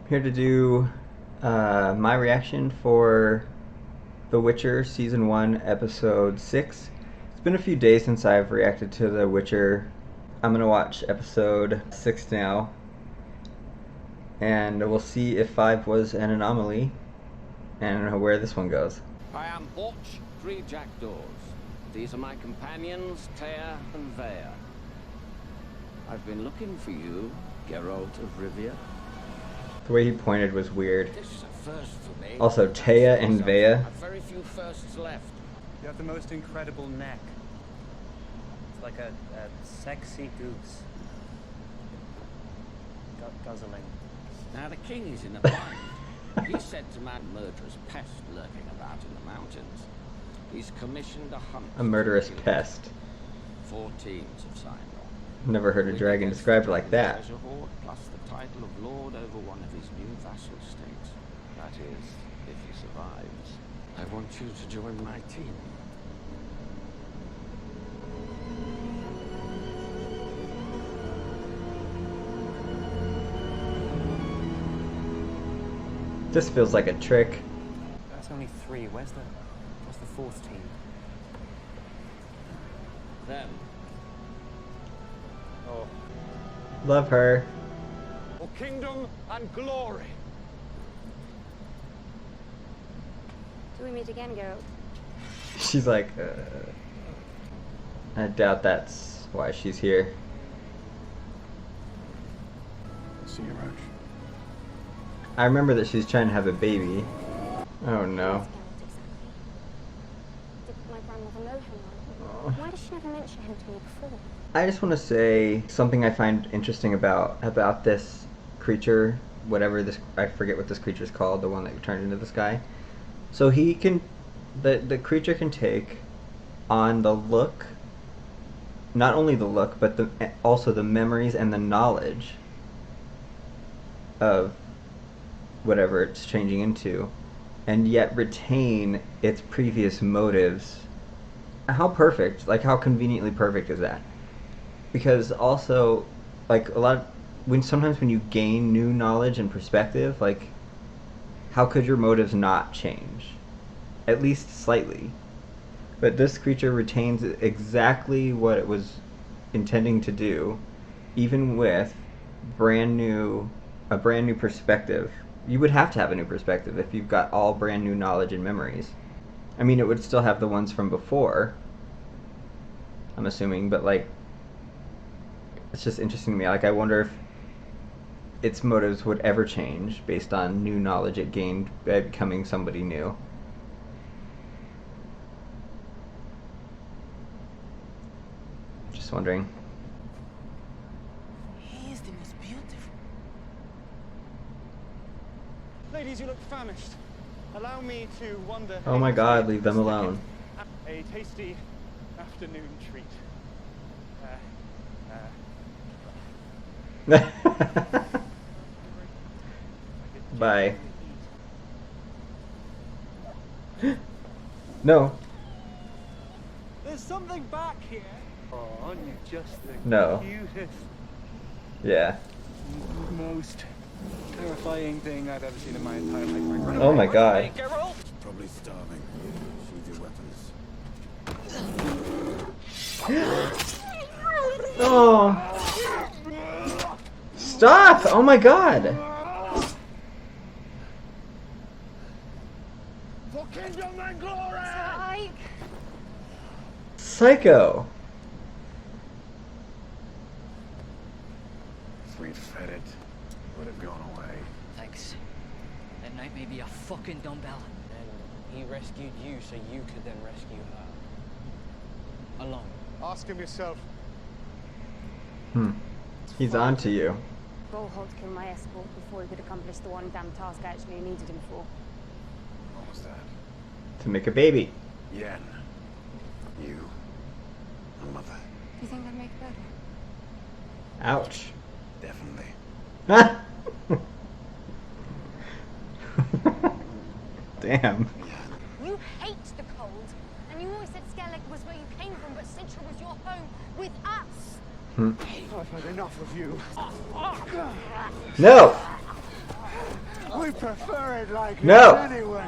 Here to do my reaction for The Witcher Season 1, Episode 6. It's been a few days since I've reacted to The Witcher. I'm going to watch Episode 6 now, and we'll see if 5 was an anomaly and where this one goes. I am Botch, 3 jackdaws. These are my companions, Taya and Vea. I've been looking for you, Geralt of Rivia. The way he pointed was weird. This is a first for me. Also, Taya and Vea. I've very few firsts left. You have the most incredible neck. It's like a sexy goose. Guzzling. Now the king is in a bind. He's said to man murderous pest lurking about in the mountains. He's commissioned a hunt. A murderous pest. 4 teams have signed on. Never heard a dragon described like that. Treasure hoard, plus the title of lord over one of his new vassal states. That is, if he survives. I want you to join my team. This feels like a trick. That's only 3. Where's the 4th team? Them. Oh. Love her. For kingdom and glory. Do we meet again, Geralt? She's like, I doubt that's why she's here. See you, Roach. I remember that she's trying to have a baby. Oh no. Did my grandmother know him? Why did she never mention him to me before? I just want to say something I find interesting about this creature, whatever this, I forget what this creature is called, the one that turned into this guy. So he can, the creature can take on the look, not only the look, but also the memories and the knowledge of whatever it's changing into, and yet retain its previous motives. How perfect, like how conveniently perfect is that? Because also, like sometimes when you gain new knowledge and perspective, like how could your motives not change? At least slightly. But this creature retains exactly what it was intending to do, even with a brand new perspective. You would have to have a new perspective if you've got all brand new knowledge and memories. I mean, it would still have the ones from before, I'm assuming, but like, it's just interesting to me. Like, I wonder if its motives would ever change based on new knowledge it gained by becoming somebody new. Just wondering. He is the most beautiful. Ladies, you look famished. Allow me to wander. Oh my god, leave them alone. A tasty afternoon treat. Bye. No. There's something back here. Oh, aren't you just the No. cutest, Yeah. Most terrifying thing I've ever seen in my entire life. Oh my god. Hey, Geralt! Probably starving. Sheathe your weapons. Oh. Stop! Oh my god. For kingdom and glory! Ike! Psycho. If we'd fed it, would have gone away. Thanks. That night may be a fucking dumbbell. And he rescued you so you could then rescue her. Alone. Ask him yourself. He's on to you. Rollhold killed my escort before he could accomplish the one damn task I actually needed him for. What was that? To make a baby. Yen. You. A mother. You think I'd make it better? Ouch. Definitely. Damn. You hate the cold, and you always said Skellig was where you came from, but Citra was your home with us. I've had enough of you. No! We prefer it like No! this anyway.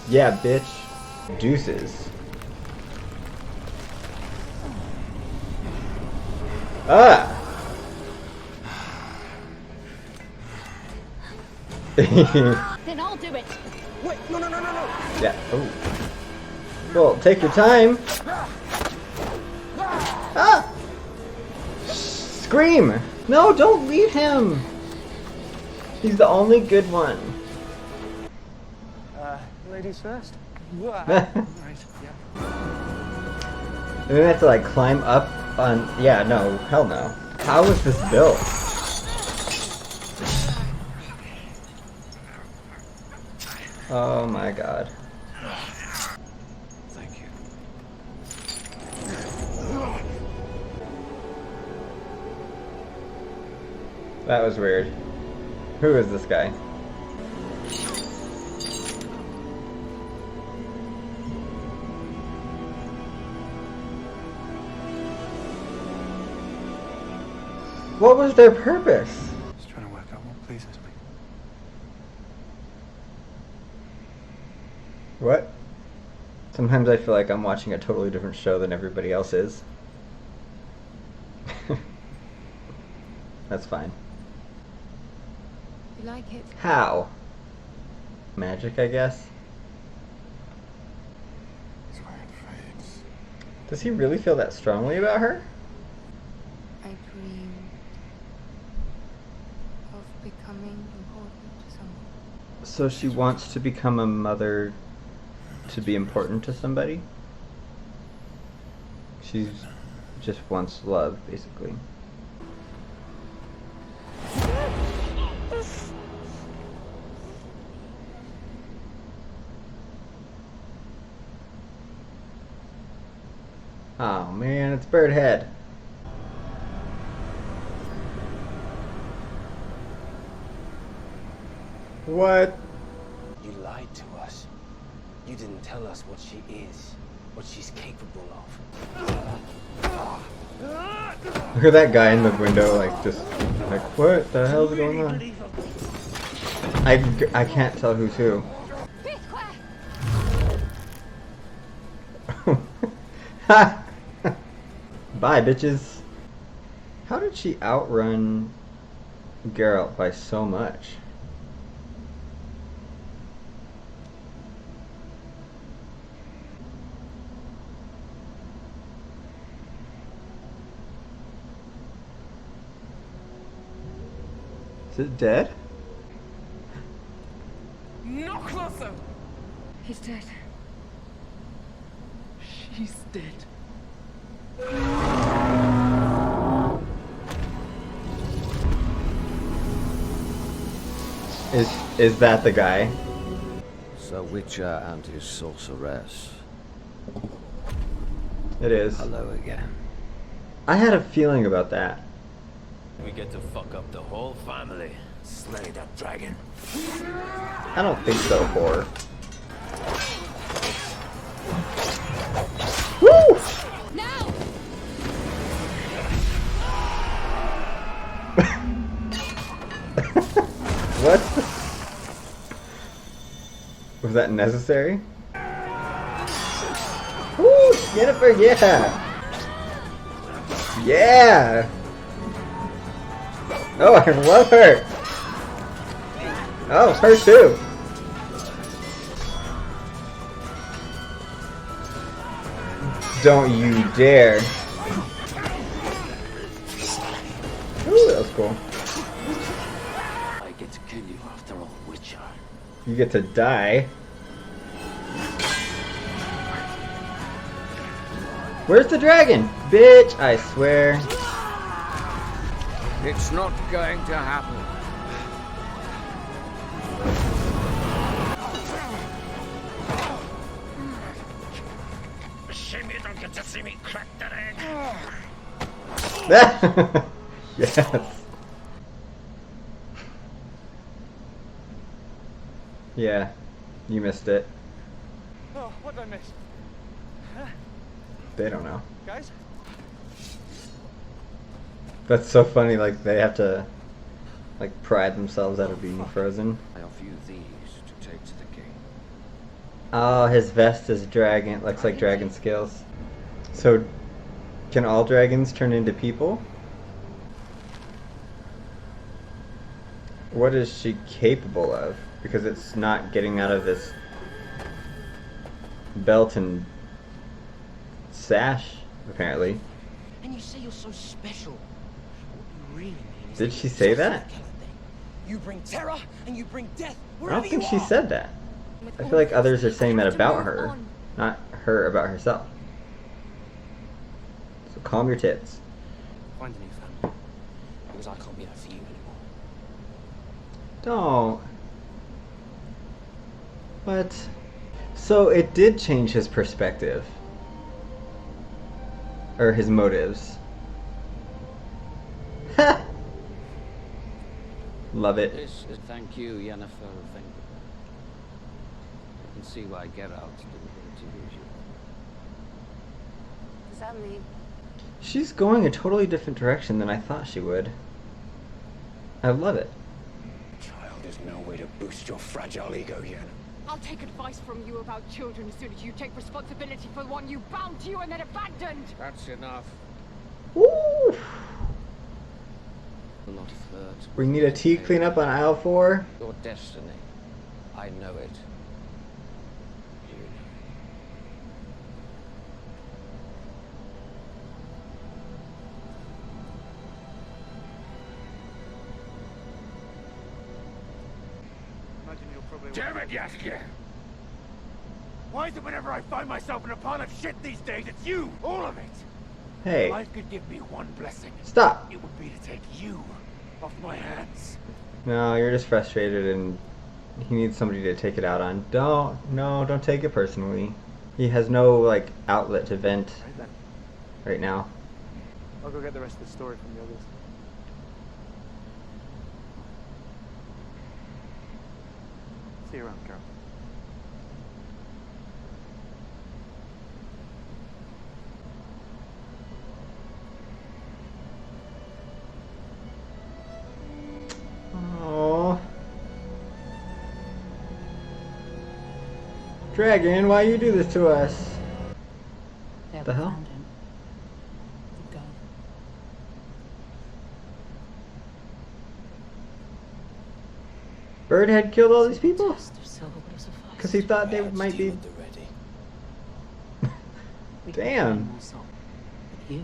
Yeah, bitch. Deuces. Ah! Then I'll do it. Wait, no. Yeah. Oh. Well, take your time. Ah! Scream! No, don't leave him. He's the only good one. Ladies first. Right, Right, yeah. And then I have to like climb up on. Yeah, no, hell no. How was this built? Oh my god. Thank you. That was weird. Who is this guy? What was their purpose? Just trying to work out what pleases me. What? Sometimes I feel like I'm watching a totally different show than everybody else is. That's fine. You like it? How? Magic, I guess? It's where it fades. Does he really feel that strongly about her? I dreamed of becoming important to someone. So she wants to become a mother to be important to somebody? She just wants love, basically. Oh man, it's Birdhead. What? You lied to us. You didn't tell us what she is, what she's capable of. Look at that guy in the window, like, just, like, what the hell's going on? I can't tell who's who. Bye, bitches. How did she outrun Geralt by so much? Is it dead? No closer! He's dead. She's dead. Is that the guy? Sir Witcher and his sorceress. It is. Hello again. I had a feeling about that. We get to fuck up the whole family. Slay that dragon. I don't think so, whore. Woo! Now! What? Was that necessary? Woo! Jennifer, yeah! Yeah! Oh, I love her! Oh, her too! Don't you dare! Ooh, that was cool. I get to kill you after all, Witcher. You get to die. Where's the dragon? Bitch, I swear. It's not going to happen. Shame you don't get to see me crack that egg. Yes. Yeah, you missed it. Oh, what did I miss? They don't know. Guys? That's so funny, like they have to like pride themselves out of being frozen. I offer you these to take to the king. Oh, his vest is dragon. Looks like dragon scales. So, can all dragons turn into people? What is she capable of? Because it's not getting out of this belt and sash, apparently. And you say you're so special. What you really mean is Did that she you're say just that? kind of thing. You bring terror and you bring death I wherever don't think you she are. said that. I feel like others are saying that about her, not her about herself. So calm your tits. Find a new family. Because I can't be that for you anymore. Don't. What? So it did change his perspective. Or his motives. Ha! Love it. This is thank you, Yennefer. Thank you. I can see why Geralt didn't to use you. Does that mean? She's going a totally different direction than I thought she would. I love it. Child, there's no way to boost your fragile ego yet. I'll take advice from you about children as soon as you take responsibility for the one you bound to you and then abandoned. That's enough. Woo! A lot of hurt. We need a tea cleanup on aisle 4. Your destiny. I know it. You know. Imagine you'll probably... Damn it, Yaskir! Why is it whenever I find myself in a pile of shit these days, it's you! All of it! Hey, Life could give me one blessing. stop. It would be to take you off my hands. No, you're just frustrated and he needs somebody to take it out on. Don't take it personally. He has no, like, outlet to vent Right then. right now. I'll go get the rest of the story from the others. See you around, Carol. Oh, Dragon, why you do this to us? Yeah, The we hell? found him. Keep going. Bird had killed all these people? Test of silver would have sufficed. Because he thought they Perhaps might be... you at the ready. We can Damn. find more salt. But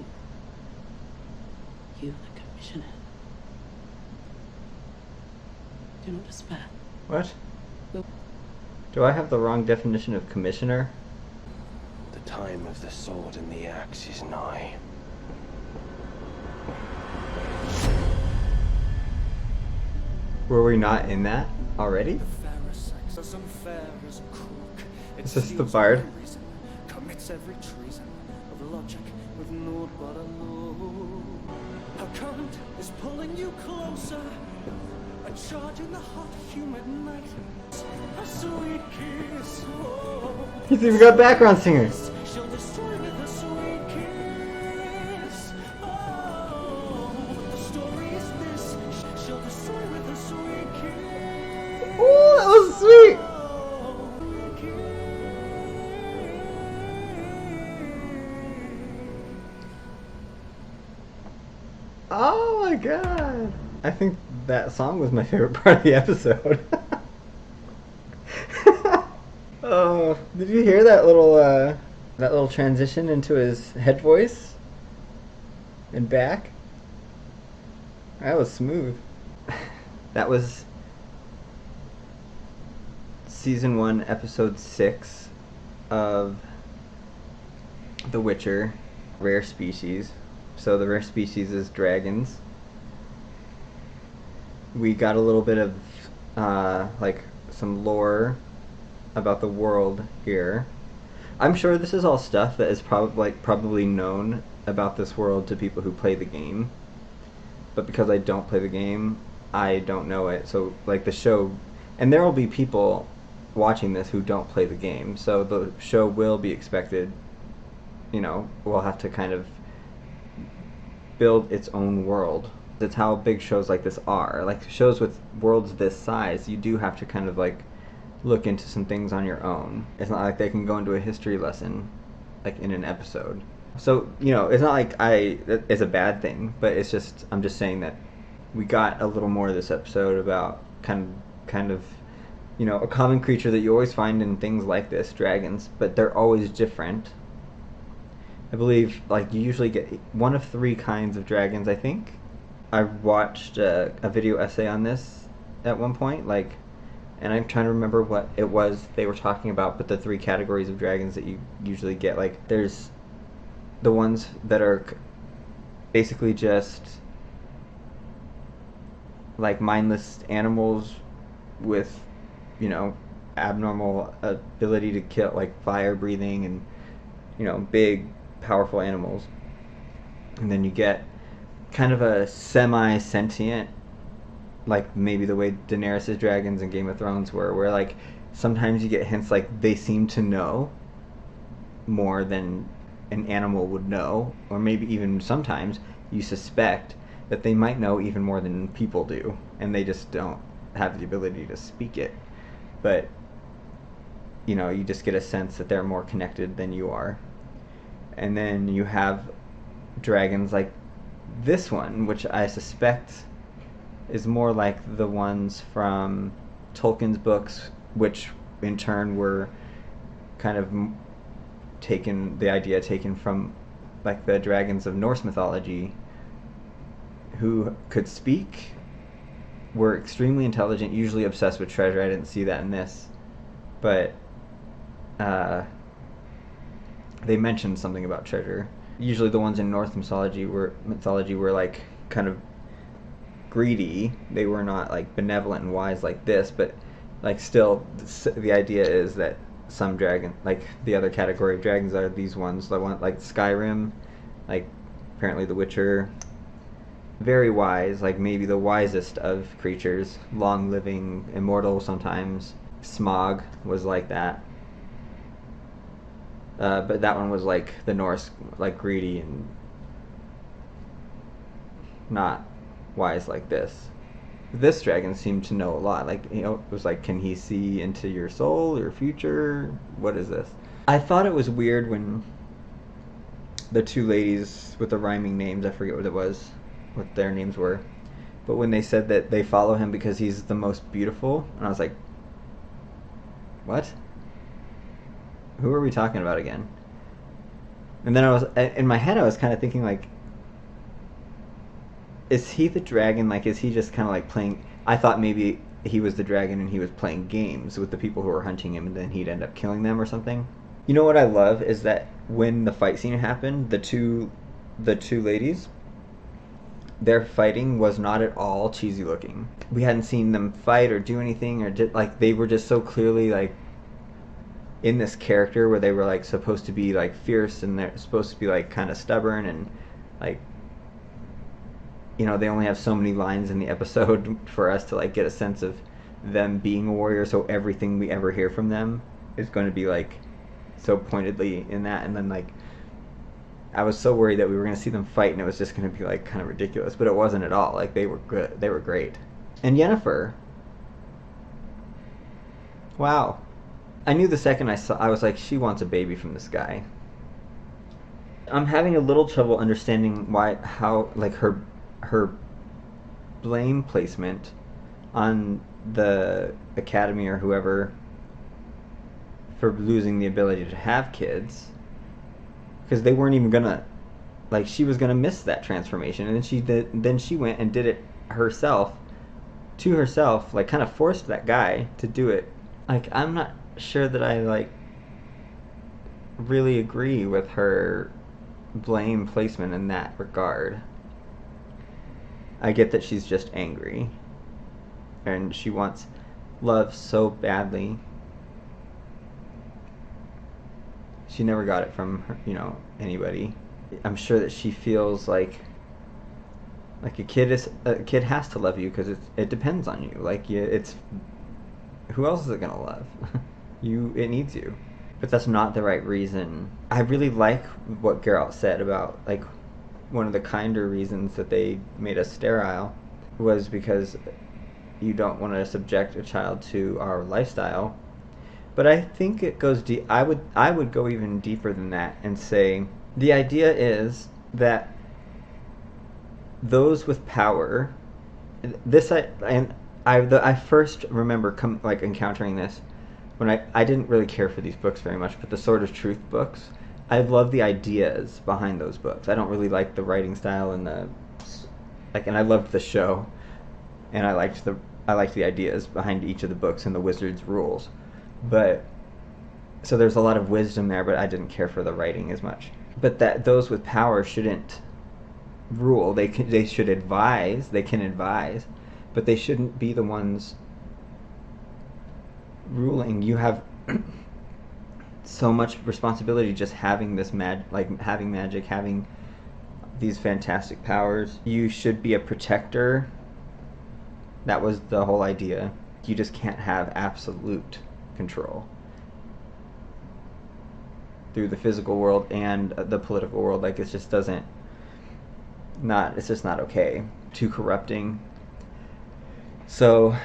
you the commissioner. Do not despair. What? We'll Do I have the wrong definition of commissioner? The time of the sword and the axe is nigh. Were we not in that already? Is this the bard? Commits every treason of logic with naught but a law. A current is pulling you closer, a charge in the hot, humid night. A sweet kiss, oh, He's even got background singers. she'll destroy with a sweet kiss. Oh, the story is this, she'll destroy with a sweet kiss. Oh, that was sweet. Oh my god. I think that song was my favorite part of the episode. Oh, did you hear that little transition into his head voice? And back? That was smooth. That was season 1, episode 6 of The Witcher, Rare Species. So the rare species is dragons. We got a little bit of like some lore about the world here. I'm sure this is all stuff that is probably known about this world to people who play the game. But because I don't play the game, I don't know it. So like the show, and there will be people watching this who don't play the game. So the show will be expected, you know, we'll have to kind of build its own world It's how big shows like this are. Like shows with worlds this size, you do have to kind of like look into some things on your own. It's not like they can go into a history lesson like in an episode. So, you know, it's not like it's a bad thing, but it's just, I'm just saying that we got a little more of this episode about kind of, you know, a common creature that you always find in things like this, dragons, but they're always different. I believe, like, you usually get one of 3 kinds of dragons, I think. I watched a video essay on this at one point, like, and I'm trying to remember what it was they were talking about, but the 3 categories of dragons that you usually get, like, there's the ones that are basically just like mindless animals with, you know, abnormal ability to kill, like fire breathing and, you know, big powerful animals. And then you get kind of a semi-sentient, like maybe the way Daenerys' dragons in Game of Thrones were, where like sometimes you get hints like they seem to know more than an animal would know, or maybe even sometimes you suspect that they might know even more than people do, and they just don't have the ability to speak it. But, you know, you just get a sense that they're more connected than you are. And then you have dragons like this one, which I suspect is more like the ones from Tolkien's books, which in turn were kind of the idea taken from like the dragons of Norse mythology, who could speak, were extremely intelligent, usually obsessed with treasure. I didn't see that in this, but they mentioned something about treasure. Usually the ones in Norse mythology were like kind of greedy. They were not like benevolent and wise like this, but like still the idea is that some dragon, like the other category of dragons, are these ones, the one like Skyrim, like apparently The Witcher, very wise, like maybe the wisest of creatures, long living, immortal sometimes. Smog was like that, but that one was like the Norse, like greedy and not wise like this. This dragon seemed to know a lot. Like, you know, it was like, can he see into your soul, your future? What is this? I thought it was weird when the 2 ladies with the rhyming names, I forget what their names were, but when they said that they follow him because he's the most beautiful, and I was like, what? Who are we talking about again? And then in my head I was kind of thinking like, is he the dragon? Like, is he just kind of like playing? I thought maybe he was the dragon and he was playing games with the people who were hunting him, and then he'd end up killing them or something. You know what I love is that when the fight scene happened, the two ladies, their fighting was not at all cheesy looking. We hadn't seen them fight or do anything, or like they were just so clearly like in this character where they were like supposed to be like fierce, and they're supposed to be like kind of stubborn, and like, you know, they only have so many lines in the episode for us to like get a sense of them being a warrior, so everything we ever hear from them is going to be like so pointedly in that. And then like I was so worried that we were going to see them fight and it was just going to be like kind of ridiculous, but it wasn't at all. Like they were good. They were great. And Yennefer, wow, I knew the second I was like, she wants a baby from this guy. I'm having a little trouble understanding how like her blame placement on the academy or whoever for losing the ability to have kids, because they weren't even gonna, like, she was gonna miss that transformation, and then she went and did it herself, to herself, like kind of forced that guy to do it. Like, I'm not sure that I like really agree with her blame placement in that regard. I get that she's just angry and she wants love so badly. She never got it from her, you know, anybody. I'm sure that she feels like a kid has to love you because it depends on you. Like, it's who else is it gonna love? It needs you. But that's not the right reason. I really like what Geralt said about like one of the kinder reasons that they made us sterile was because you don't want to subject a child to our lifestyle. But I think it goes deep. I would go even deeper than that and say the idea is that those with power, I first remember encountering this when I didn't really care for these books very much, but the Sword of Truth books, I love the ideas behind those books. I don't really like the writing style and and I loved the show, and I liked the ideas behind each of the books and the wizard's rules. But so there's a lot of wisdom there, but I didn't care for the writing as much. But that those with power shouldn't rule. They should advise. They can advise, but they shouldn't be the ones ruling. You have so much responsibility just having this having magic, having these fantastic powers. You should be a protector. That was the whole idea. You just can't have absolute control through the physical world and the political world. Like, it just doesn't it's just not okay. Too corrupting. So,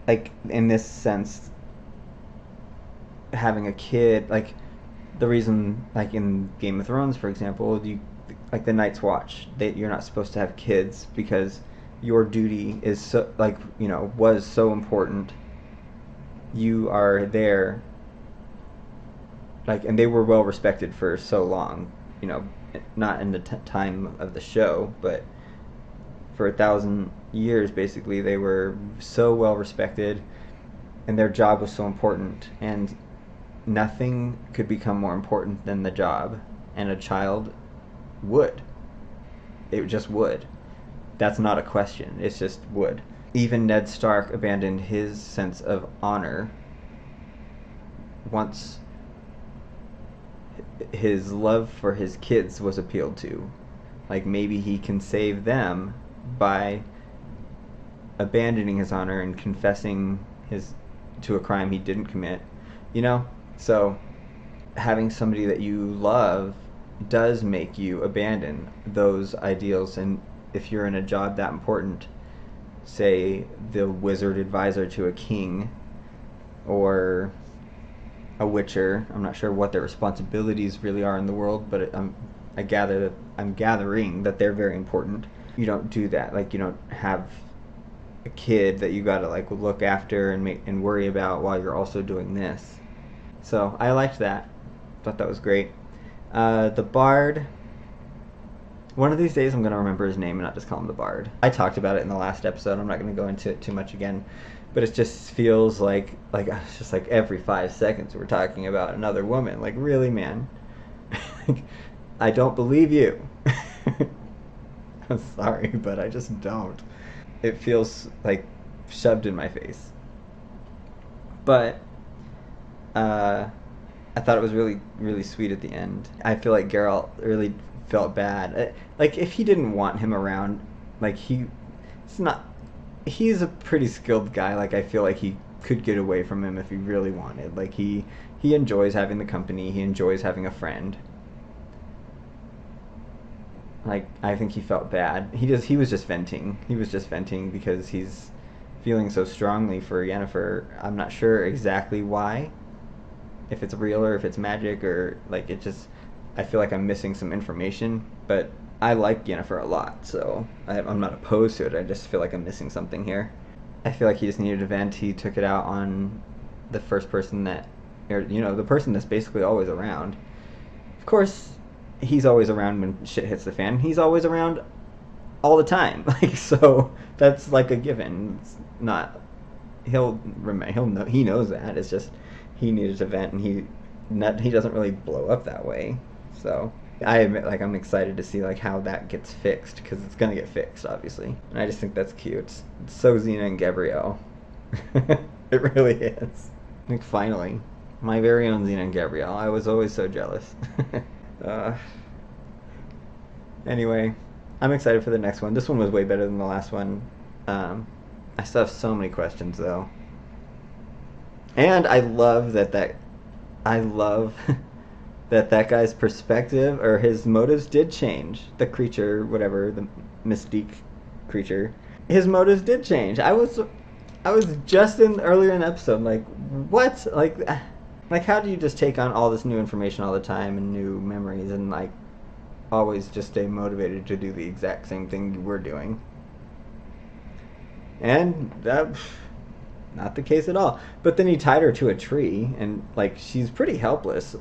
like, in this sense, having a kid, like, the reason, like in Game of Thrones, for example, like the Night's Watch, you're not supposed to have kids because your duty is so, was so important. You are there, and they were well respected for so long, not in the time of the show, but for 1,000 years, basically, they were so well respected, and their job was so important, and nothing could become more important than the job, and a child would. It just would. That's not a question. It's just would. Even Ned Stark abandoned his sense of honor once his love for his kids was appealed to. Like, maybe he can save them by abandoning his honor and confessing to a crime he didn't commit. So having somebody that you love does make you abandon those ideals. And if you're in a job that important, say the wizard advisor to a king or a witcher, I'm not sure what their responsibilities really are in the world, but I'm gathering that they're very important. You don't do that. Like, you don't have a kid that you gotta look after and worry about while you're also doing this. So I liked that. Thought that was great. The Bard. One of these days I'm gonna remember his name and not just call him the Bard. I talked about it in the last episode. I'm not gonna go into it too much again, but it just feels like it's just like every 5 seconds we're talking about another woman. Like, really, man? I don't believe you. I'm sorry, but I just don't. It feels like shoved in my face. But I thought it was really, really sweet at the end. I feel like Geralt really felt bad. If he didn't want him around, he's a pretty skilled guy. I feel like he could get away from him if he really wanted. He enjoys having the company. He enjoys having a friend. I think he felt bad. He was just venting. He was just venting because he's feeling so strongly for Yennefer. I'm not sure exactly why. If it's real or if it's magic or I feel like I'm missing some information, but I like Yennefer a lot, so I'm not opposed to it. I just feel like I'm missing something here. I feel like he just needed a vent. He took it out on the first person the person that's basically always around. Of course, he's always around when shit hits the fan. He's always around all the time. So that's a given. It's not. He'll know. He knows that. It's just he needed a vent, and he doesn't really blow up that way. So I admit, I'm excited to see how that gets fixed, because it's gonna get fixed, obviously. And I just think that's cute. It's so Xena and Gabrielle. It really is. Finally, my very own Xena and Gabrielle. I was always so jealous. Anyway, I'm excited for the next one. This one was way better than the last one. I still have so many questions, though. And I love that guy's perspective or his motives did change. The creature, whatever, the mystique creature, his motives did change. I was just in earlier in the episode like, what? Like how do you just take on all this new information all the time and new memories and like always just stay motivated to do the exact same thing you were doing? And that, not the case at all. But then he tied her to a tree, and like she's pretty helpless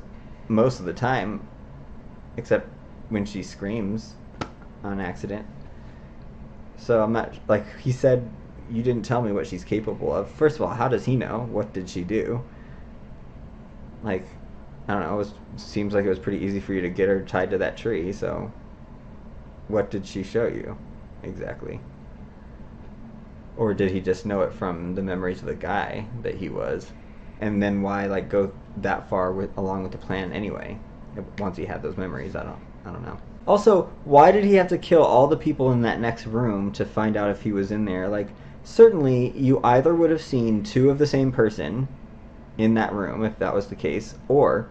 most of the time, except when she screams on accident. So I'm not, like he said, you didn't tell me what she's capable of. First of all, how does he know? What did she do? Like, I don't know, seems like it was pretty easy for you to get her tied to that tree, so what did she show you exactly? Or did he just know it from the memories of the guy that he was? And then why like go that far along with the plan anyway? Once he had those memories, I don't know. Also, why did he have to kill all the people in that next room to find out if he was in there? Like, certainly you either would have seen two of the same person in that room if that was the case, or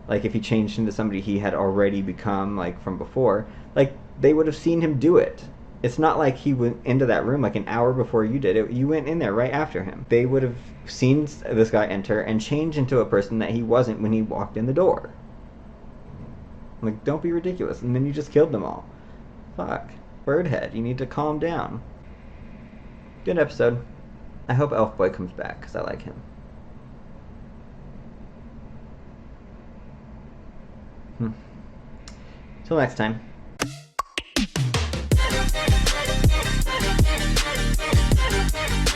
like if he changed into somebody he had already become like from before, like they would have seen him do it. It's not like he went into that room like an hour before you did it. You went in there right after him. They would have seen this guy enter and change into a person that he wasn't when he walked in the door. Like, don't be ridiculous. And then you just killed them all. Fuck. Birdhead, you need to calm down. Good episode. I hope Elf Boy comes back, because I like him. Till next time. Thank you.